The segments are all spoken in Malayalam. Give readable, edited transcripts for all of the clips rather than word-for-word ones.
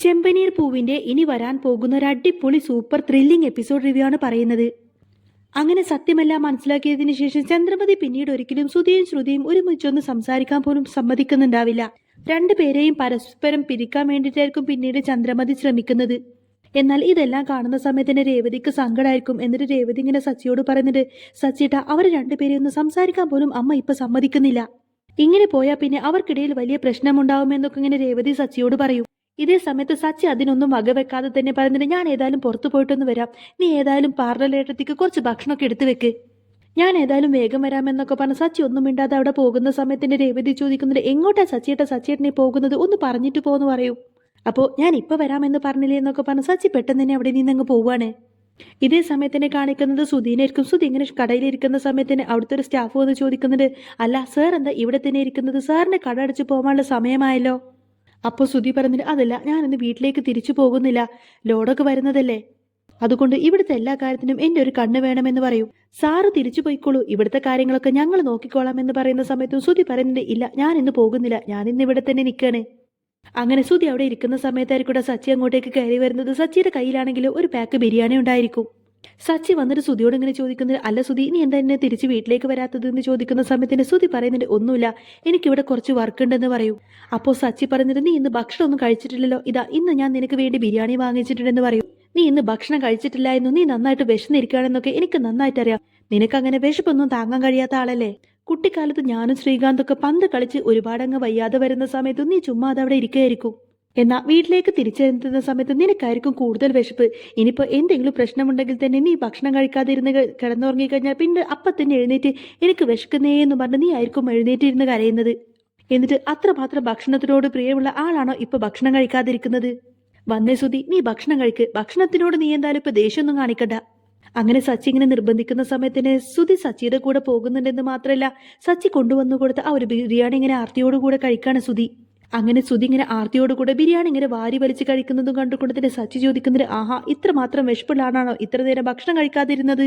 ചെമ്പനീർ പൂവിന്റെ ഇനി വരാൻ പോകുന്ന ഒരു അടിപൊളി സൂപ്പർ ത്രില്ലിംഗ് എപ്പിസോഡ് റിവ്യൂ ആണ് പറയുന്നത്. അങ്ങനെ സത്യമെല്ലാം മനസ്സിലാക്കിയതിനു ശേഷം ചന്ദ്രമതി പിന്നീട് ഒരിക്കലും ശ്രുതിയും ശ്രുതിയും ഒരുമിച്ചൊന്ന് സംസാരിക്കാൻ പോലും സമ്മതിക്കുന്നുണ്ടാവില്ല. രണ്ടുപേരെയും പരസ്പരം പിരിക്കാൻ വേണ്ടിയിട്ടായിരിക്കും പിന്നീട് ചന്ദ്രമതി ശ്രമിക്കുന്നത്. എന്നാൽ ഇതെല്ലാം കാണുന്ന സമയത്ത് തന്നെ രേവതിക്ക് സങ്കടമായിരിക്കും. എന്നിട്ട് രേവതി ഇങ്ങനെ സച്ചിയോട് പറയുന്നുണ്ട്, സച്ചിയേട്ടാ, അവർ രണ്ടുപേരെയും ഒന്ന് സംസാരിക്കാൻ പോലും അമ്മ ഇപ്പൊ സമ്മതിക്കുന്നില്ല. ഇങ്ങനെ പോയാൽ പിന്നെ അവർക്കിടയിൽ വലിയ പ്രശ്നമുണ്ടാവുമെന്നൊക്കെ ഇങ്ങനെ രേവതി സച്ചിയോട് പറയും. ഇതേ സമയത്ത് സച്ചി അതിനൊന്നും വകവെക്കാതെ തന്നെ പറയുന്നുണ്ട്, ഞാൻ ഏതായാലും പുറത്തു പോയിട്ടൊന്ന് വരാം, നീ ഏതായാലും പാർലറിലേക്ക് കുറച്ച് ഭക്ഷണമൊക്കെ എടുത്തു വെക്ക്, ഞാൻ ഏതായാലും വേഗം വരാമെന്നൊക്കെ പറഞ്ഞ് സച്ചി ഒന്നും മിണ്ടാതെ അവിടെ പോകുന്ന സമയത്തിന്റെ രേവതി ചോദിക്കുന്നുണ്ട്, എങ്ങോട്ടാ സച്ചിയേട്ടനെ പോകുന്നത്, ഒന്ന് പറഞ്ഞിട്ട് പോന്ന് പറയൂ. അപ്പോൾ ഞാൻ ഇപ്പൊ വരാമെന്ന് പറഞ്ഞില്ലേ എന്നൊക്കെ പറഞ്ഞ് സച്ചി പെട്ടെന്ന് തന്നെ അവിടെ നിന്നങ്ങ് പോവാണ്. ഇതേ സമയത്തിനെ കാണിക്കുന്നത് സുധീനായിരിക്കും. സുധി ഇങ്ങനെ കടയിലിരിക്കുന്ന സമയത്തിന് അവിടുത്തെ ഒരു സ്റ്റാഫ് വന്ന് ചോദിക്കുന്നുണ്ട്, അല്ല സാർ എന്താ ഇവിടെ തന്നെ ഇരിക്കുന്നത്, സാറിന് കട അടച്ചു പോകാനുള്ള സമയമായല്ലോ. അപ്പോൾ സുധി പറഞ്ഞിട്ട്, അതല്ല, ഞാനിന്ന് വീട്ടിലേക്ക് തിരിച്ചു പോകുന്നില്ല, ലോഡൊക്കെ വരുന്നതല്ലേ, അതുകൊണ്ട് ഇവിടുത്തെ എല്ലാ കാര്യത്തിനും എൻ്റെ ഒരു കണ്ണ് വേണമെന്ന് പറയും. സാറ് തിരിച്ചു പോയിക്കോളൂ, ഇവിടുത്തെ കാര്യങ്ങളൊക്കെ ഞങ്ങൾ നോക്കിക്കോളാം എന്ന് പറയുന്ന സമയത്തും സുധി പറയുന്നുണ്ട്, ഇല്ല, ഞാൻ ഇന്ന് പോകുന്നില്ല, ഞാൻ ഇന്ന് ഇവിടെ തന്നെ നിൽക്കാണ്. അങ്ങനെ സുധി അവിടെ ഇരിക്കുന്ന സമയത്തായിരിക്കും സച്ചി അങ്ങോട്ടേക്ക് കയറി വരുന്നത്. സച്ചിയുടെ കയ്യിലാണെങ്കിൽ ഒരു പാക്ക് ബിരിയാണി ഉണ്ടായിരിക്കും. സച്ചി വന്നിട്ട് സുധിയോട് ഇങ്ങനെ ചോദിക്കുന്നത്, അല്ല സുധി, നീ എന്താ എന്നെ തിരിച്ച് വീട്ടിലേക്ക് വരാത്തത് എന്ന് ചോദിക്കുന്ന സമയത്തിന് സുധി പറയുന്നുണ്ട്, ഒന്നുമില്ല, എനിക്കിവിടെ കുറച്ച് വർക്ക് ഉണ്ടെന്ന് പറയും. അപ്പോൾ സച്ചി പറയുന്നത്, നീ ഇന്ന് ഭക്ഷണം ഒന്നും കഴിച്ചിട്ടില്ലല്ലോ, ഇതാ ഇന്ന് ഞാൻ നിനക്ക് വേണ്ടി ബിരിയാണി വാങ്ങിച്ചിട്ടുണ്ടെന്ന് പറയും. നീ ഇന്ന് ഭക്ഷണം കഴിച്ചിട്ടില്ലായിരുന്നു, നീ നന്നായിട്ട് വിശന്നിരിക്കുകയാണെന്നൊക്കെ എനിക്ക് നന്നായിട്ടറിയാം, നിനക്ക് അങ്ങനെ വിശപ്പൊന്നും താങ്ങാൻ കഴിയാത്ത ആളല്ലേ. കുട്ടിക്കാലത്ത് ഞാനും ശ്രീകാന്തൊക്കെ പന്ത് കളിച്ച് ഒരുപാടങ്ങ് വയ്യാതെ വരുന്ന സമയത്ത് നീ ചുമ്മാ അതവിടെ ഇരിക്കുകയായിരിക്കും. എന്നാൽ വീട്ടിലേക്ക് തിരിച്ചെത്തുന്ന സമയത്ത് നിനക്കായിരിക്കും കൂടുതൽ വിശപ്പ്. ഇനിയിപ്പോൾ എന്തെങ്കിലും പ്രശ്നമുണ്ടെങ്കിൽ തന്നെ നീ ഭക്ഷണം കഴിക്കാതിരുന്ന് കിടന്നുറങ്ങിക്കഴിഞ്ഞാൽ പിന്നെ അപ്പം തന്നെ എഴുന്നേറ്റ് എനിക്ക് വിശക്കുന്നേ എന്ന് പറഞ്ഞ് നീ ആയിരിക്കും എഴുന്നേറ്റിരുന്ന് കരയുന്നത്. എന്നിട്ട് അത്രമാത്രം ഭക്ഷണത്തിനോട് പ്രിയമുള്ള ആളാണോ ഇപ്പൊ ഭക്ഷണം കഴിക്കാതിരിക്കുന്നത്? വന്നേ സുധി, നീ ഭക്ഷണം കഴിക്ക്, ഭക്ഷണത്തിനോട് നീ എന്തായാലും ഇപ്പൊ ദേഷ്യമൊന്നും കാണിക്കണ്ട. അങ്ങനെ സച്ചി ഇങ്ങനെ നിർബന്ധിക്കുന്ന സമയത്തിന് സുധി സച്ചിയുടെ കൂടെ പോകുന്നുണ്ടെന്ന് മാത്രമല്ല, സച്ചി കൊണ്ടുവന്നു കൊടുത്ത ആ ഒരു ബിരിയാണി ഇങ്ങനെ ആർത്തിയോടുകൂടെ കഴിക്കാണ് സുധി. അങ്ങനെ സുധി ഇങ്ങനെ ആർത്തിയോടുകൂടെ ബിരിയാണി ഇങ്ങനെ വാരി വലിച്ച് കഴിക്കുന്നതും കണ്ടുകൊണ്ട് തന്നെ സച്ചി ചോദിക്കുന്നത്, ആഹാ, ഇത്രമാത്രം വിശപ്പുള്ള ആളാണോ ഇത്ര നേരം ഭക്ഷണം കഴിക്കാതിരുന്നത്?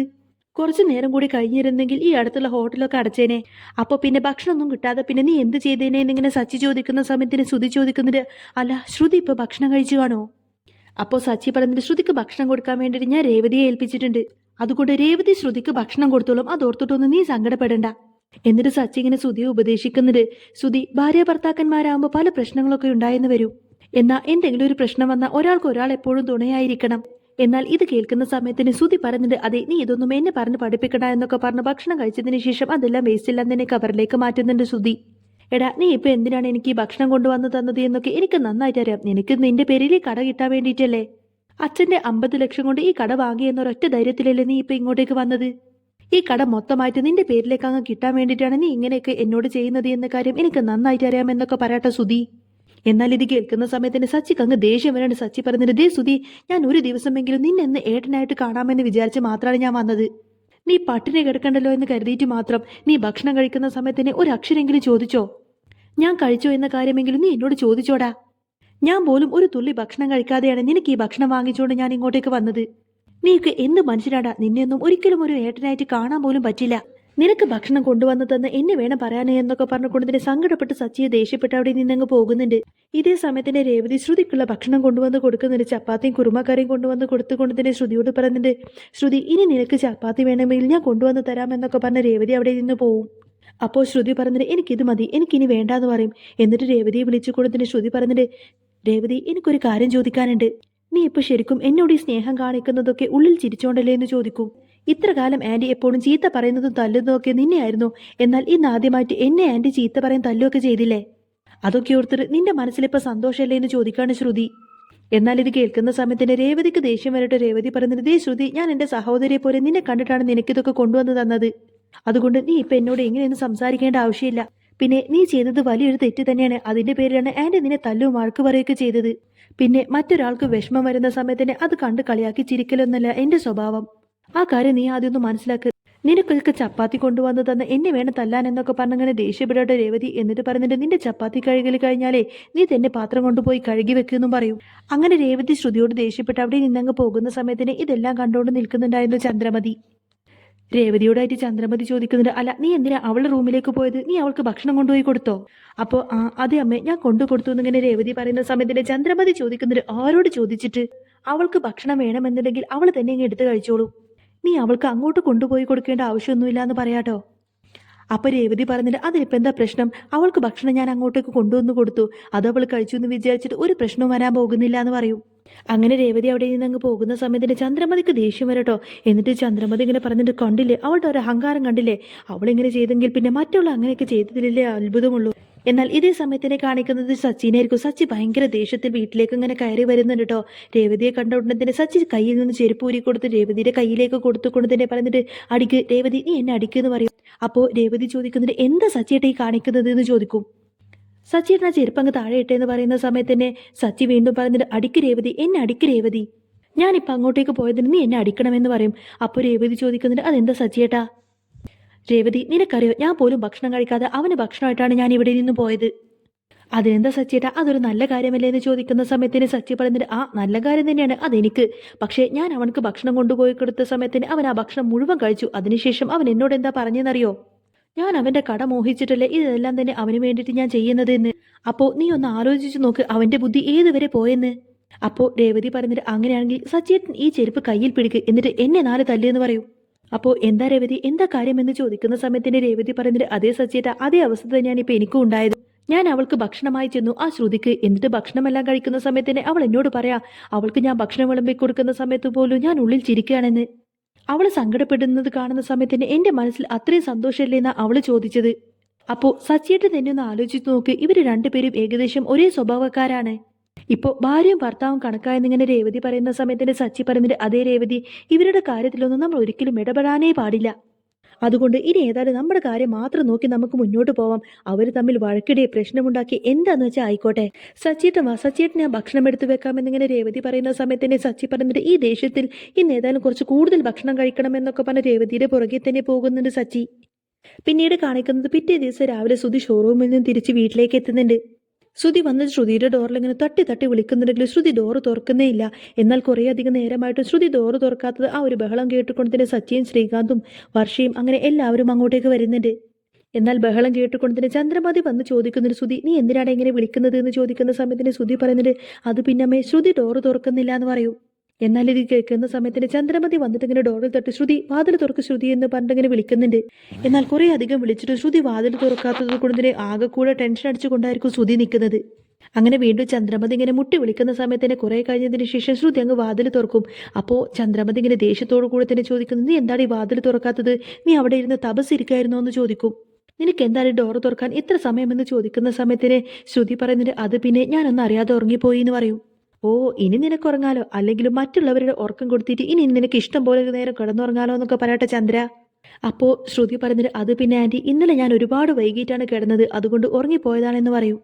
കുറച്ചു നേരം കൂടി കഴിഞ്ഞിരുന്നെങ്കിൽ ഈ അടുത്തുള്ള ഹോട്ടലൊക്കെ അടച്ചേനെ, അപ്പോൾ പിന്നെ ഭക്ഷണമൊന്നും കിട്ടാതെ പിന്നെ നീ എന്ത് ചെയ്തേനെ എന്നിങ്ങനെ സച്ചി ചോദിക്കുന്ന സമയത്തിന് ശ്രുതി ചോദിക്കുന്നത്, അല്ല ശ്രുതി ഇപ്പൊ ഭക്ഷണം കഴിച്ചു കാണോ? അപ്പോൾ സച്ചി പറഞ്ഞിട്ട്, ശ്രുതിക്ക് ഭക്ഷണം കൊടുക്കാൻ വേണ്ടിയിട്ട് ഞാൻ രേവതിയെ ഏൽപ്പിച്ചിട്ടുണ്ട്, അതുകൊണ്ട് രേവതി ശ്രുതിക്ക് ഭക്ഷണം കൊടുത്തോളും, അതോർത്തിട്ടൊന്നും നീ സങ്കടപ്പെടണ്ട. എന്നിട്ട് സച്ചി ഇങ്ങനെ ശ്രുതിയെ ഉപദേശിക്കുന്നത്, ശ്രുതി, ഭാര്യ ഭർത്താക്കന്മാരാകുമ്പോൾ പല പ്രശ്നങ്ങളൊക്കെ ഉണ്ടായെന്ന് വരും, എന്നാൽ എന്തെങ്കിലും ഒരു പ്രശ്നം വന്നാൽ ഒരാൾക്ക് ഒരാൾ എപ്പോഴും തുണയായിരിക്കണം. എന്നാൽ ഇത് കേൾക്കുന്ന സമയത്തിന് ശ്രുതി പറഞ്ഞിട്ട്, അതെ, നീ ഇതൊന്നും എന്നെ പറഞ്ഞ് പഠിപ്പിക്കണ്ട എന്നൊക്കെ പറഞ്ഞ് ഭക്ഷണം കഴിച്ചതിന് ശേഷം അതെല്ലാം വേസ്റ്റില്ലാന്ന് തന്നെ കവറിലേക്ക് മാറ്റുന്നുണ്ട് ശ്രുതി. എടാ, നീ ഇപ്പൊ എന്തിനാണ് എനിക്ക് ഈ ഭക്ഷണം കൊണ്ടുവന്ന് തന്നത് എന്നൊക്കെ എനിക്ക് നന്നായിട്ട് അറിയാം, നിനക്ക് നിന്റെ പേരിൽ ഈ കട കിട്ടാൻ വേണ്ടിയിട്ടല്ലേ. അച്ഛന്റെ 50 ലക്ഷം കൊണ്ട് ഈ കട വാങ്ങിയെന്നൊരൊറ്റ ധൈര്യത്തിലല്ലേ നീ ഇപ്പൊ ഇങ്ങോട്ടേക്ക് വന്നത്. ഈ കട മൊത്തമായിട്ട് നിന്റെ പേരിലേക്ക് അങ്ങ് കിട്ടാൻ വേണ്ടിയിട്ടാണ് നീ ഇങ്ങനെയൊക്കെ എന്നോട് ചെയ്യുന്നത് എന്ന കാര്യം എനിക്ക് നന്നായിട്ട് അറിയാമെന്നൊക്കെ പറയട്ടെ സുധി. എന്നാൽ ഇത് കേൾക്കുന്ന സമയത്തിന് സച്ചിക്ക് അങ്ങ് ദേഷ്യം വരാണ്. സച്ചി പറഞ്ഞത്, ദേ സുധി, ഞാൻ ഒരു ദിവസമെങ്കിലും നിന്നെന്ന് ഏട്ടനായിട്ട് കാണാമെന്ന് വിചാരിച്ച് മാത്രമാണ് ഞാൻ വന്നത്. നീ പട്ടിണി കിടക്കണ്ടല്ലോ എന്ന് കരുതിയിട്ട് മാത്രം നീ ഭക്ഷണം കഴിക്കുന്ന സമയത്തിന് ഒരു അക്ഷരെങ്കിലും ചോദിച്ചോ? ഞാൻ കഴിച്ചോ എന്ന കാര്യമെങ്കിലും നീ എന്നോട് ചോദിച്ചോടാ. ഞാൻ പോലും ഒരു തുള്ളി ഭക്ഷണം കഴിക്കാതെയാണ് നിനക്ക് ഈ ഭക്ഷണം വാങ്ങിച്ചുകൊണ്ട് ഞാൻ ഇങ്ങോട്ടേക്ക് വന്നത്. നീക്ക് എന്ത് മനുഷ്യനാടാ, നിന്നെയൊന്നും ഒരിക്കലും ഒരു ഏട്ടനായിട്ട് കാണാൻ പോലും പറ്റില്ല. നിനക്ക് ഭക്ഷണം കൊണ്ടുവന്ന് തന്ന് എന്നെ വേണം പറയാനേ എന്നൊക്കെ പറഞ്ഞുകൊണ്ട് തന്നെ സങ്കടപ്പെട്ട് സച്ചിയെ ദേഷ്യപ്പെട്ട് അവിടെ നിന്നങ്ങ് പോകുന്നുണ്ട്. ഇതേ സമയത്തിന്റെ രേവതി ശ്രുതിക്കുള്ള ഭക്ഷണം കൊണ്ടുവന്ന് കൊടുക്കുന്നുണ്ട്. ചപ്പാത്തിയും കുറുമക്കറിയും കൊണ്ടുവന്ന് കൊടുത്തുകൊണ്ട് തന്നെ ശ്രുതിയോട് പറയുന്നുണ്ട്, ശ്രുതി, ഇനി നിനക്ക് ചപ്പാത്തി വേണമെങ്കിൽ ഞാൻ കൊണ്ടുവന്ന് തരാമെന്നൊക്കെ പറഞ്ഞ രേവതി അവിടെ നിന്ന് പോവും. അപ്പോൾ ശ്രുതി പറഞ്ഞിട്ട്, എനിക്കിത് മതി, എനിക്കിനി വേണ്ടാന്ന് പറയും. എന്നിട്ട് രേവതിയെ വിളിച്ചുകൊണ്ട് തന്നെ ശ്രുതി പറഞ്ഞിട്ട്, രേവതി, എനിക്കൊരു കാര്യം ചോദിക്കാനുണ്ട്. നീ ഇപ്പൊ ശരിക്കും എന്നോട് ഈ സ്നേഹം കാണിക്കുന്നതൊക്കെ ഉള്ളിൽ ചിരിച്ചോണ്ടല്ലേ എന്ന് ചോദിക്കും. ഇത്ര കാലം ആന്റി എപ്പോഴും ചീത്ത പറയുന്നതും തല്ലുന്നതൊക്കെ നിന്നെയായിരുന്നു, എന്നാൽ ഇന്ന് ആദ്യമായിട്ട് എന്നെ ആന്റി ചീത്ത പറയും തല്ലുമൊക്കെ ചെയ്തില്ലേ, അതൊക്കെ ഓർത്തിട്ട് നിന്റെ മനസ്സിലിപ്പോ സന്തോഷമല്ലേ എന്ന് ചോദിക്കാണ് ശ്രുതി. എന്നാൽ ഇത് കേൾക്കുന്ന സമയത്തിന് രേവതിക്ക് ദേഷ്യം വരട്ടെ. രേവതി പറയുന്നത്, ദേ ശ്രുതി, ഞാൻ എന്റെ സഹോദരിയെ പോലെ നിന്നെ കണ്ടിട്ടാണ് നിനക്കിതൊക്കെ കൊണ്ടുവന്ന് തന്നത്, അതുകൊണ്ട് നീ ഇപ്പൊ എന്നോട് എങ്ങനെയൊന്നും സംസാരിക്കേണ്ട ആവശ്യമില്ല. പിന്നെ നീ ചെയ്തത് വലിയൊരു തെറ്റ് തന്നെയാണ്, അതിന്റെ പേരിലാണ് ആന്റി നിന്നെ തല്ലും വഴക്ക് പറയുകയൊക്കെ ചെയ്തത്. പിന്നെ മറ്റൊരാൾക്ക് വിഷമം വരുന്ന സമയത്തിന് അത് കണ്ട് കളിയാക്കി ചിരിക്കലൊന്നല്ല എന്റെ സ്വഭാവം. ആ കാര്യം നീ ആദ്യം ഒന്ന് മനസ്സിലാക്ക്. നിനക്കൊക്കെ ചപ്പാത്തി കൊണ്ടുവന്ന് തന്ന എന്നെ വേണം തല്ലാൻ എന്നൊക്കെ പറഞ്ഞങ്ങനെ ദേഷ്യപ്പെടട്ടെ രേവതി. എന്നിട്ട് പറഞ്ഞിട്ട്, നിന്റെ ചപ്പാത്തി കഴുകൽ കഴിഞ്ഞാലേ നീ തന്നെ പാത്രം കൊണ്ടുപോയി കഴുകി വെക്കുമെന്നും പറയും. അങ്ങനെ രേവതി ശ്രുതിയോട് ദേഷ്യപ്പെട്ട് അവിടെ നിന്നങ്ങ് പോകുന്ന സമയത്തിന് ഇതെല്ലാം കണ്ടുകൊണ്ട് നിൽക്കുന്നുണ്ടായിരുന്നു ചന്ദ്രമതി. രേവതിയോടായിട്ട് ചന്ദ്രമതി ചോദിക്കുന്നുണ്ട്, അല്ല നീ എന്തിനാ അവളുടെ റൂമിലേക്ക് പോയത്? നീ അവൾക്ക് ഭക്ഷണം കൊണ്ടുപോയി കൊടുത്തോ? അപ്പോൾ ആ അതെ അമ്മേ, ഞാൻ കൊണ്ടു കൊടുത്തു എന്നിങ്ങനെ രേവതി പറയുന്ന സമയത്തിന് ചന്ദ്രമതി ചോദിക്കുന്നുണ്ട്, ആരോട് ചോദിച്ചിട്ട്? അവൾക്ക് ഭക്ഷണം വേണമെന്നുണ്ടെങ്കിൽ അവൾ തന്നെ ഇങ്ങ് എടുത്ത് കഴിച്ചോളൂ. നീ അവൾക്ക് അങ്ങോട്ട് കൊണ്ടുപോയി കൊടുക്കേണ്ട ആവശ്യമൊന്നുമില്ല എന്ന് പറയാട്ടോ. അപ്പൊ രേവതി പറഞ്ഞിട്ട്, അതിനിപ്പോ എന്താ പ്രശ്നം? അവൾക്ക് ഭക്ഷണം ഞാൻ അങ്ങോട്ടേക്ക് കൊണ്ടുവന്ന് കൊടുത്തു, അത് അവൾ കഴിച്ചു എന്ന് വിചാരിച്ചിട്ട് ഒരു പ്രശ്നവും വരാൻ പോകുന്നില്ല എന്ന് പറയും. അങ്ങനെ രേവതി അവിടെ നിന്ന് അങ്ങ് പോകുന്ന സമയത്തിന് ചന്ദ്രമതിക്ക് ദേഷ്യം വരട്ടോ. എന്നിട്ട് ചന്ദ്രമതി ഇങ്ങനെ പറഞ്ഞിട്ട്, കണ്ടില്ലേ അവളുടെ ഒരു അഹങ്കാരം കണ്ടില്ലേ? അവളിങ്ങനെ ചെയ്തെങ്കിൽ പിന്നെ മറ്റുള്ള അങ്ങനെയൊക്കെ ചെയ്തതിലല്ലേ അത്ഭുതമുള്ളൂ. എന്നാൽ ഇതേ സമയത്തിനെ കാണിക്കുന്നത് സച്ചിനായിരിക്കും. സച്ചി ഭയങ്കര ദേഷ്യത്തിൽ വീട്ടിലേക്ക് ഇങ്ങനെ കയറി വരുന്നുണ്ട് കേട്ടോ. രേവതിയെ കണ്ട ഉടനെ തന്നെ സച്ചി കയ്യിൽ നിന്ന് ചെരുപ്പ് ഊരി കൊടുത്ത് രേവതിയുടെ കയ്യിലേക്ക് കൊടുത്തുകൊണ്ട് തന്നെ പറഞ്ഞിട്ട്, അടിക്ക് രേവതി, നീ എന്നെ അടിക്കുന്ന് പറയും. അപ്പോൾ രേവതി ചോദിക്കുന്നുണ്ട്, എന്താ സച്ചിയേട്ട ഈ കാണിക്കുന്നത് എന്ന് ചോദിക്കും. സച്ചിയേട്ടൻ ആ ചെരുപ്പ് അങ്ങ് താഴെ ഇട്ടേന്ന് പറയുന്ന സമയത്ത് തന്നെ സച്ചി വീണ്ടും പറഞ്ഞിട്ട്, അടിക്ക് രേവതി, എന്നെ അടിക്ക് രേവതി, ഞാനിപ്പോൾ അങ്ങോട്ടേക്ക് പോയതിന് നീ എന്നെ അടിക്കണമെന്ന് പറയും. അപ്പോൾ രേവതി ചോദിക്കുന്നുണ്ട്, അതെന്താ സച്ചിയേട്ടാ? രേവതി, നിനക്കറിയോ ഞാൻ പോലും ഭക്ഷണം കഴിക്കാതെ അവന് ഭക്ഷണമായിട്ടാണ് ഞാൻ ഇവിടെ നിന്ന് പോയത്. അതിനെന്താ സച്ചിയേട്ടാ, അതൊരു നല്ല കാര്യമല്ലേ എന്ന് ചോദിക്കുന്ന സമയത്തിന് സച്ചി പറഞ്ഞിട്ട്, ആ നല്ല കാര്യം തന്നെയാണ് അതെനിക്ക്. പക്ഷേ ഞാൻ അവനക്ക് ഭക്ഷണം കൊണ്ടുപോയി കൊടുത്ത സമയത്തിന് അവൻ ആ ഭക്ഷണം മുഴുവൻ കഴിച്ചു. അതിനുശേഷം അവൻ എന്നോട് എന്താ പറഞ്ഞെന്നറിയോ? ഞാൻ അവന്റെ കട മോഹിച്ചിട്ടല്ലേ ഇതെല്ലാം തന്നെ അവന് വേണ്ടിയിട്ട് ഞാൻ ചെയ്യുന്നത് എന്ന്. അപ്പോൾ നീ ഒന്ന് ആലോചിച്ചു നോക്ക് അവന്റെ ബുദ്ധി ഏതുവരെ പോയെന്ന്. അപ്പോൾ രേവതി പറഞ്ഞിട്ട്, അങ്ങനെയാണെങ്കിൽ സച്ചിയേട്ടൻ ഈ ചെരുപ്പ് കയ്യിൽ പിടിക്ക്, എന്നിട്ട് എന്നെ 4 തല്ലിയെന്ന് പറയൂ. അപ്പോൾ എന്താ രേവതി, എന്താ കാര്യമെന്ന് ചോദിക്കുന്ന സമയത്തിന് രേവതി പറഞ്ഞിട്ട്, അതേ സച്ചിയേട്ടാ, അതേ അവസ്ഥ തന്നെയാണ് ഇപ്പൊ എനിക്കും ഉണ്ടായത്. ഞാൻ അവൾക്ക് ഭക്ഷണമായി ചെന്നു ആ ശ്രുതിക്ക്. എന്നിട്ട് ഭക്ഷണമെല്ലാം കഴിക്കുന്ന സമയത്തിന് അവൾ എന്നോട് പറയാ, അവൾക്ക് ഞാൻ ഭക്ഷണം വിളമ്പി കൊടുക്കുന്ന സമയത്ത് പോലും ഞാൻ ഉള്ളിൽ ചിരിക്കുകയാണെന്ന്. അവൾ സങ്കടപ്പെടുന്നത് കാണുന്ന സമയത്തിന് എന്റെ മനസ്സിൽ അത്രയും സന്തോഷമല്ലേ എന്നാ അവള് ചോദിച്ചത്. അപ്പോ സച്ചിയേട്ടൻ തന്നെ ഒന്ന് ആലോചിച്ചു നോക്ക്, ഇവര് രണ്ടുപേരും ഏകദേശം ഒരേ സ്വഭാവക്കാരാണ്. ഇപ്പോ ഭാര്യയും ഭർത്താവും കണക്കായെന്നിങ്ങനെ രേവതി പറയുന്ന സമയത്തിന് സച്ചി പറഞ്ഞിട്ട്, അതേ രേവതി, ഇവരുടെ കാര്യത്തിലൊന്നും നമ്മൾ ഒരിക്കലും ഇടപെടാനേ പാടില്ല. അതുകൊണ്ട് ഇനി ഏതായാലും നമ്മുടെ കാര്യം മാത്രം നോക്കി നമുക്ക് മുന്നോട്ട് പോവാം. അവർ തമ്മിൽ വഴക്കിടെ പ്രശ്നമുണ്ടാക്കി എന്താന്ന് വെച്ചാൽ ആയിക്കോട്ടെ. സച്ചിയേട്ടൻ വാ, സച്ചിയേട്ടൻ ഞാൻ ഭക്ഷണം എടുത്തു വെക്കാമെന്നിങ്ങനെ രേവതി പറയുന്ന സമയത്തന്നെ സച്ചി പറഞ്ഞിട്ട്, ഈ ദേഷ്യത്തിൽ ഇന്ന് ഏതായാലും കുറച്ച് കൂടുതൽ ഭക്ഷണം കഴിക്കണമെന്നൊക്കെ പറഞ്ഞ് രേവതിയുടെ പുറകെ തന്നെ പോകുന്നുണ്ട് സച്ചി. പിന്നീട് കാണിക്കുന്നത് പിറ്റേ ദിവസം രാവിലെ സുധി ഷോറൂമിൽ നിന്ന് തിരിച്ച് വീട്ടിലേക്ക് എത്തുന്നുണ്ട്. ശ്രുതി വന്ന് ശ്രുതിയുടെ ഡോറിൽ ഇങ്ങനെ തട്ടി തട്ടി വിളിക്കുന്നുണ്ടെങ്കിലും ശ്രുതി ഡോറ് തുറക്കുന്നേ ഇല്ല. എന്നാൽ കുറേ അധികം നേരമായിട്ടും ശ്രുതി ഡോറ് തുറക്കാത്തത് ആ ഒരു ബഹളം കേട്ടുകൊണ്ട് തന്നെ സച്ചിയും ശ്രീകാന്തും വർഷയും അങ്ങനെ എല്ലാവരും അങ്ങോട്ടേക്ക് വരുന്നുണ്ട്. എന്നാൽ ബഹളം കേട്ടുകൊണ്ട് തന്നെ ചന്ദ്രമതി വന്ന് ചോദിക്കുന്നുണ്ട്, ശ്രുതി നീ എന്തിനാണ് ഇങ്ങനെ വിളിക്കുന്നത് എന്ന് ചോദിക്കുന്ന സമയത്തിന് ശ്രുതി പറയുന്നുണ്ട്, അത് പിന്നമ്മേ ശ്രുതി ഡോറ് തുറക്കുന്നില്ല എന്ന് പറയൂ. എന്നാൽ ഇത് കേൾക്കുന്ന സമയത്തിന് ചന്ദ്രമതി വന്നിട്ട് ഇങ്ങനെ ഡോറിൽ തട്ടി, ശ്രുതി വാതിൽ തുറക്ക് ശ്രുതി എന്ന് പറഞ്ഞിങ്ങനെ വിളിക്കുന്നുണ്ട്. എന്നാൽ കുറേ അധികം വിളിച്ചിട്ട് ശ്രുതി വാതിൽ തുറക്കാത്തത് കൊണ്ട് തന്നെ ആകെ കൂടെ ടെൻഷൻ അടിച്ചുകൊണ്ടായിരിക്കും ശ്രുതി നിൽക്കുന്നത്. അങ്ങനെ വീണ്ടും ചന്ദ്രമതി ഇങ്ങനെ മുട്ടി വിളിക്കുന്ന സമയത്തിന് കുറെ കഴിഞ്ഞതിന് ശേഷം ശ്രുതി അങ്ങ് വാതിൽ തുറക്കും. അപ്പോൾ ചന്ദ്രമതി ഇങ്ങനെ ദേഷ്യത്തോടു കൂടെ തന്നെ ചോദിക്കുന്നു, നീ എന്താണ് ഈ വാതിൽ തുറക്കാത്തത്? നീ അവിടെ ഇരുന്ന് തപസ്സിരിക്കായിരുന്നോ എന്ന് ചോദിക്കും. നിനക്ക് എന്താണ് ഡോറ് തുറക്കാൻ ഇത്ര സമയമെന്ന് ചോദിക്കുന്ന സമയത്തിന് ശ്രുതി പറയുന്നുണ്ട്, അത് പിന്നെ ഞാനൊന്നും അറിയാതെ ഉറങ്ങിപ്പോയി എന്ന് പറയും. ഓ, ഇനി നിനക്ക് ഉറങ്ങാലോ, അല്ലെങ്കിലും മറ്റുള്ളവരുടെ ഉറക്കം കൊടുത്തിട്ട് ഇനി നിനക്ക് ഇഷ്ടം പോലെ നേരം കിടന്നുറങ്ങാലോ എന്നൊക്കെ പറയട്ടെ ചന്ദ്ര. അപ്പോൾ ശ്രുതി പറഞ്ഞിട്ട്, അത് പിന്നെ ആൻറ്റി, ഇന്നലെ ഞാൻ ഒരുപാട് വൈകിട്ടാണ് കിടന്നത്, അതുകൊണ്ട് ഉറങ്ങിപ്പോയതാണെന്ന് പറയും.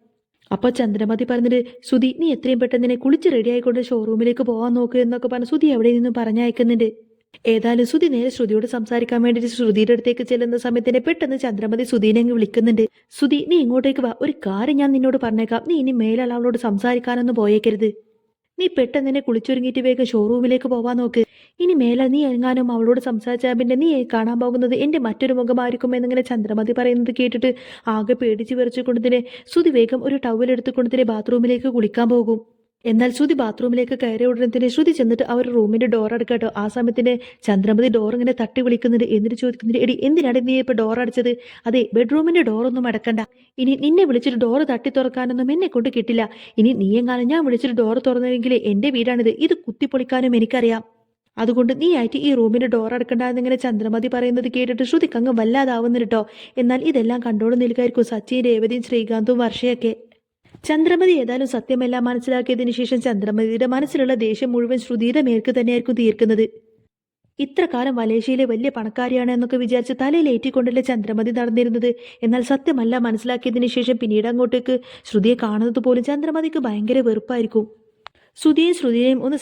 അപ്പോൾ ചന്ദ്രമതി പറഞ്ഞിട്ട്, ശ്രുതി നീ എത്രയും പെട്ടെന്ന് തന്നെ കുളിച്ച് റെഡിയായിക്കൊണ്ട് ഷോറൂമിലേക്ക് പോകാൻ നോക്ക് എന്നൊക്കെ പറഞ്ഞ് ശ്രുതി എവിടെ നിന്നും പറഞ്ഞയക്കുന്നുണ്ട്. ഏതായാലും ശ്രുതി നേരെ ശ്രുതിയോട് സംസാരിക്കാൻ വേണ്ടിയിട്ട് ശ്രുതിയുടെ അടുത്തേക്ക് ചെല്ലുന്ന സമയത്തിന് പെട്ടെന്ന് ചന്ദ്രമതി ശ്രുതിനെ അങ്ങ് വിളിക്കുന്നുണ്ട്. ശ്രുതി നീ ഇങ്ങോട്ടേക്ക് വാ, ഒരു കാര്യം ഞാൻ നിന്നോട് പറഞ്ഞേക്കാം, നീ ഇനി മേലാൾ അവളോട് സംസാരിക്കാനൊന്നും പോയേക്കരുത്. നീ പെട്ടെന്ന് തന്നെ കുളിച്ചൊരുങ്ങിയിട്ട് വേഗം ഷോറൂമിലേക്ക് പോവാൻ നോക്ക്. ഇനി മേലെ നീ എങ്ങാനും അവളോട് സംസാരിച്ചാൽ പിന്നെ നീ കാണാൻ പോകുന്നത് എൻ്റെ മറ്റൊരു മുഖമായിരിക്കും എന്നിങ്ങനെ ചന്ദ്രമതി പറയുന്നത് കേട്ടിട്ട് ആകെ പേടിച്ച് വിറച്ചുകൊണ്ട് തന്നെ ശ്രുതി വേഗം ഒരു ടവൽ എടുത്തുകൊണ്ട് തന്നെ ബാത്റൂമിലേക്ക് കുളിക്കാൻ പോകും. എന്നാൽ ശ്രുതി ബാത്റൂമിലേക്ക് കയറിയ ഉടനെ തന്നെ ശ്രുതി ചെന്നിട്ട് അവർ റൂമിന്റെ ഡോർ അടക്കാട്ടോ. ആ സമയത്തിന് ചന്ദ്രമതി ഡോർ ഇങ്ങനെ തട്ടി വിളിക്കുന്നുണ്ട്. എന്നിട്ട് ചോദിക്കുന്നുണ്ട്, എടി എന്തിനാണ് നീ ഇപ്പൊ ഡോർ അടച്ചത്? അതെ, ബെഡ്റൂമിന്റെ ഡോറൊന്നും അടക്കണ്ട. ഇനി നിന്നെ വിളിച്ചിട്ട് ഡോറ് തട്ടി തുറക്കാനൊന്നും എന്നെ കൊണ്ട് കിട്ടില്ല. ഇനി നീയെങ്ങാനും ഞാൻ വിളിച്ചിട്ട് ഡോറ് തുറന്നെങ്കിൽ എന്റെ വീടാണിത്, ഇത് കുത്തിപ്പൊളിക്കാനും എനിക്കറിയാം. അതുകൊണ്ട് നീ ആയിട്ട് ഈ റൂമിന്റെ ഡോർ അടക്കണ്ട എന്നിങ്ങനെ ചന്ദ്രമതി പറയുന്നത് കേട്ടിട്ട് ശ്രുതിക്ക് അങ്ങ് വല്ലാതാവുന്നുണ്ട് കേട്ടോ. എന്നാൽ ഇതെല്ലാം കണ്ടോണ്ട് നിൽക്കായിരിക്കും സച്ചിൻ, രേവതിയും ശ്രീകാന്തും വർഷയൊക്കെ. ചന്ദ്രമതി ഏതായാലും സത്യമെല്ലാം മനസ്സിലാക്കിയതിനു ശേഷം ചന്ദ്രമതിയുടെ മനസ്സിലുള്ള ദേഷ്യം മുഴുവൻ ശ്രുതിയുടെ മേൽക്ക് തന്നെയായിരിക്കും തീർക്കുന്നത്. ഇത്ര കാലം മലേഷ്യയിലെ വലിയ പണക്കാരിയാണ് എന്നൊക്കെ വിചാരിച്ച് തലയിലേറ്റിക്കൊണ്ടല്ലേ ചന്ദ്രമതി നടന്നിരുന്നത്. എന്നാൽ സത്യമല്ല മനസ്സിലാക്കിയതിനു ശേഷം പിന്നീട് അങ്ങോട്ടേക്ക് ശ്രുതിയെ കാണുന്നത് പോലും ചന്ദ്രമതിക്ക് ഭയങ്കര വെറുപ്പായിരിക്കും. ശ്രുതിയെയും ഒന്ന്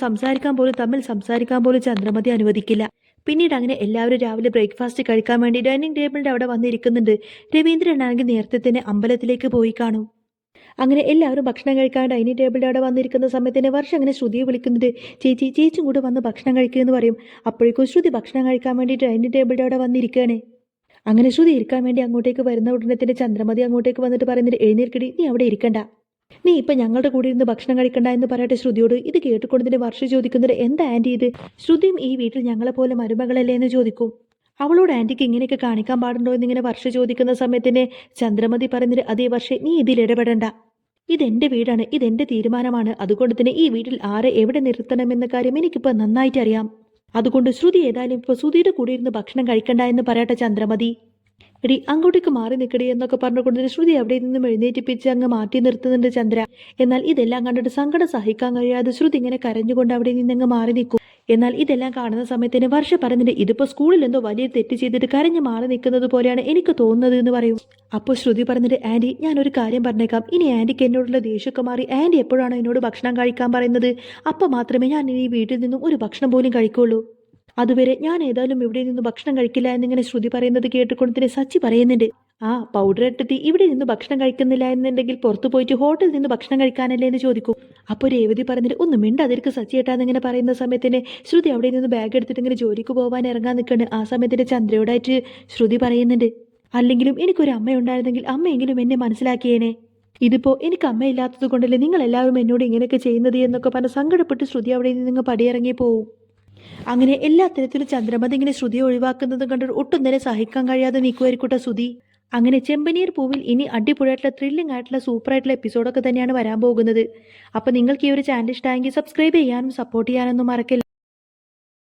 തമ്മിൽ സംസാരിക്കാൻ പോലും ചന്ദ്രമതി അനുവദിക്കില്ല. പിന്നീട് അങ്ങനെ എല്ലാവരും രാവിലെ ബ്രേക്ക്ഫാസ്റ്റ് കഴിക്കാൻ വേണ്ടി ഡൈനിങ് ടേബിളിന്റെ അവിടെ വന്നിരിക്കുന്നുണ്ട്. രവീന്ദ്രനാണെങ്കിൽ നേരത്തെ തന്നെ അമ്പലത്തിലേക്ക് പോയി കാണും. അങ്ങനെ എല്ലാവരും ഭക്ഷണം കഴിക്കാൻ ഡൈനിങ് ടേബിളിൻ്റെ അവിടെ വന്നിരിക്കുന്ന സമയത്ത് തന്നെ വർഷം അങ്ങനെ ശ്രുതിയെ വിളിക്കുന്നുണ്ട്. ചേച്ചി ചേച്ചിയും കൂടെ വന്ന് ഭക്ഷണം കഴിക്കുമെന്ന് പറയും. അപ്പോഴേക്കും ശ്രുതി ഭക്ഷണം കഴിക്കാൻ വേണ്ടി ഡൈനിങ് ടേബിളിൻ്റെ അവിടെ വന്നിരിക്കുകയാണ്. അങ്ങനെ ശ്രുതി ഇരിക്കാൻ വേണ്ടി അങ്ങോട്ടേക്ക് വരുന്ന ഉടനെ തന്നെ ചന്ദ്രമതി അങ്ങോട്ടേക്ക് വന്നിട്ട് പറയുന്നുണ്ട്, എഴുന്നേൽക്കടി, നീ അവിടെ ഇരിക്കണ്ട, നീ ഇപ്പം ഞങ്ങളുടെ കൂടെ ഇരുന്ന് ഭക്ഷണം കഴിക്കണ്ട എന്ന് പറയട്ടെ ശ്രുതിയോട്. ഇത് കേട്ടുകൊണ്ടതിന് വർഷ ചോദിക്കുന്നത്, എന്താ ആൻറ്റി ഇത്? ശ്രുതിയും ഈ വീട്ടിൽ ഞങ്ങളെ പോലെ മരുമകളല്ലേ എന്ന് ചോദിക്കും. അവളോട് ആൻറ്റിക്ക് ഇങ്ങനെയൊക്കെ കാണിക്കാൻ പാടുണ്ടോ എന്നിങ്ങനെ വർഷ ചോദിക്കുന്ന സമയത്തിന് ചന്ദ്രമതി പറയുന്നത്, അതേ വർഷേ, നീ ഇതിൽ ഇടപെടണ്ട, ഇതെന്റെ വീടാണ്, ഇതെന്റെ തീരുമാനമാണ്. അതുകൊണ്ട് തന്നെ ഈ വീട്ടിൽ ആരെ എവിടെ നിർത്തണമെന്ന കാര്യം എനിക്കിപ്പോൾ നന്നായിട്ട് അറിയാം. അതുകൊണ്ട് ശ്രുതി ഏതായാലും ഇപ്പോൾ ശ്രുതിയുടെ കൂടെ ഇരുന്ന് ഭക്ഷണം കഴിക്കണ്ട എന്ന് പറയട്ടെ ചന്ദ്രമതി. എടി അങ്ങോട്ടേക്ക് മാറി നിൽക്കടി എന്നൊക്കെ പറഞ്ഞുകൊണ്ട് ശ്രുതി അവിടെ നിന്നും എഴുന്നേറ്റിപ്പിച്ച് അങ്ങ് മാറ്റി നിർത്തുന്നുണ്ട് ചന്ദ്ര. എന്നാൽ ഇതെല്ലാം കണ്ടിട്ട് സങ്കടം സഹിക്കാൻ കഴിയാതെ ശ്രുതി ഇങ്ങനെ കരഞ്ഞുകൊണ്ട് അവിടെ നിന്നങ്ങ് മാറി നിൽക്കും. എന്നാൽ ഇതെല്ലാം കാണുന്ന സമയത്തിന് വർഷ പറയുന്നുണ്ട്, ഇതിപ്പോൾ സ്കൂളിൽ എന്തോ വലിയ തെറ്റ് ചെയ്തിട്ട് കരഞ്ഞു മാറി നിൽക്കുന്നത് പോലെയാണ് എനിക്ക് തോന്നുന്നത് എന്ന് പറയും. അപ്പോൾ ശ്രുതി പറഞ്ഞിട്ട്, ആൻറ്റി ഞാനൊരു കാര്യം പറഞ്ഞേക്കാം, ഇനി ആൻറ്റിക്ക് എന്നോടുള്ള ദേഷ്യമൊക്കെ മാറി ആൻറ്റി എപ്പോഴാണോ എന്നോട് ഭക്ഷണം കഴിക്കാൻ പറയുന്നത് അപ്പോൾ മാത്രമേ ഞാൻ ഈ വീട്ടിൽ നിന്നും ഒരു ഭക്ഷണം പോലും കഴിക്കുള്ളൂ. അതുവരെ ഞാൻ ഏതായാലും ഇവിടെ നിന്ന് ഭക്ഷണം കഴിക്കില്ല എന്നിങ്ങനെ ശ്രുതി പറയുന്നത് കേട്ടുകൊണ്ട് തന്നെ സച്ചി പറയുന്നുണ്ട്, ആ പൗഡർ ഇട്ടിട്ട് ഇവിടെ നിന്ന് ഭക്ഷണം കഴിക്കുന്നില്ല എന്നുണ്ടെങ്കിൽ പുറത്തു പോയിട്ട് ഹോട്ടലിൽ നിന്ന് ഭക്ഷണം കഴിക്കാനല്ലേ എന്ന് ചോദിക്കും. അപ്പോൾ രേവതി പറഞ്ഞിട്ട്, ഒന്ന് മിണ്ടാതിരിക്ക് സച്ചി ഏട്ടാന്നിങ്ങനെ പറയുന്ന സമയത്തിന് ശ്രുതി അവിടെ നിന്ന് ബാഗ് എടുത്തിട്ട് ഇങ്ങനെ ജോലിക്ക് പോകാൻ ഇറങ്ങാൻ നിൽക്കുകയാണ്. ആ സമയത്തിന് ചന്ദ്രയോടായിട്ട് ശ്രുതി പറയുന്നുണ്ട്, അല്ലെങ്കിലും എനിക്കൊരു അമ്മയുണ്ടായിരുന്നെങ്കിൽ അമ്മയെങ്കിലും എന്നെ മനസ്സിലാക്കിയേനെ, ഇതിപ്പോൾ എനിക്ക് അമ്മയില്ലാത്തത് കൊണ്ടല്ലേ നിങ്ങൾ എല്ലാവരും എന്നോട് ഇങ്ങനെയൊക്കെ ചെയ്യുന്നത് എന്നൊക്കെ പറഞ്ഞ് സങ്കടപ്പെട്ട് ശ്രുതി അവിടെ നിന്ന് പടിയിറങ്ങി പോവും. അങ്ങനെ എല്ലാ തരത്തിലും ചന്ദ്രമതി ഇങ്ങനെ ശ്രുതിയെ ഒഴിവാക്കുന്നത് കണ്ടിട്ട് ഒട്ടും തന്നെ സഹിക്കാൻ കഴിയാതെ നിൽക്കുമായിരിക്കട്ടെ ശ്രുതി. അങ്ങനെ ചെമ്പനീർ പൂവിൽ ഇനി അടിപൊളിയായിട്ടുള്ള ത്രില്ലിംഗ് ആയിട്ടുള്ള സൂപ്പർ ആയിട്ടുള്ള എപ്പിസോഡൊക്കെ തന്നെയാണ് വരാൻ പോകുന്നത്. അപ്പോൾ നിങ്ങൾക്ക് ഈ ഒരു ചാനൽ ഇഷ്ടമായെങ്കിൽ സബ്സ്ക്രൈബ് ചെയ്യാനും സപ്പോർട്ട് ചെയ്യാനൊന്നും മറക്കില്ല.